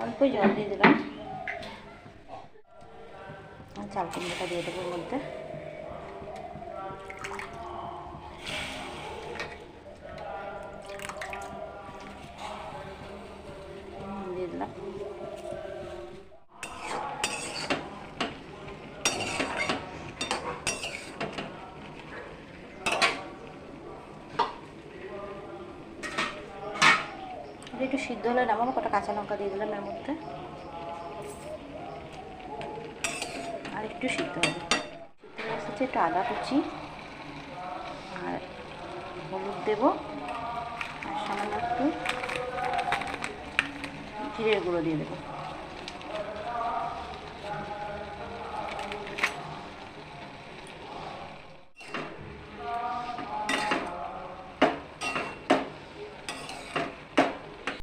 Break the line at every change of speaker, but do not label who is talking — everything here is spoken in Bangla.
অল্প জল দিয়ে দিলাম। চাল কুমড়োটা দিয়ে দেবো এর মধ্যে। দিয়ে দিলাম। একটু সিদ্ধ হলে নামাবো, কটা কাঁচা লঙ্কা দিয়ে দিলাম এর মধ্যে। আর একটু সিদ্ধ হবে, সিদ্ধ হয়ে এসেছে। একটু আদা কুচি আর হলুদ দেবো, আর সামান্য একটু জিরের গুঁড়ো দিয়ে দেবো।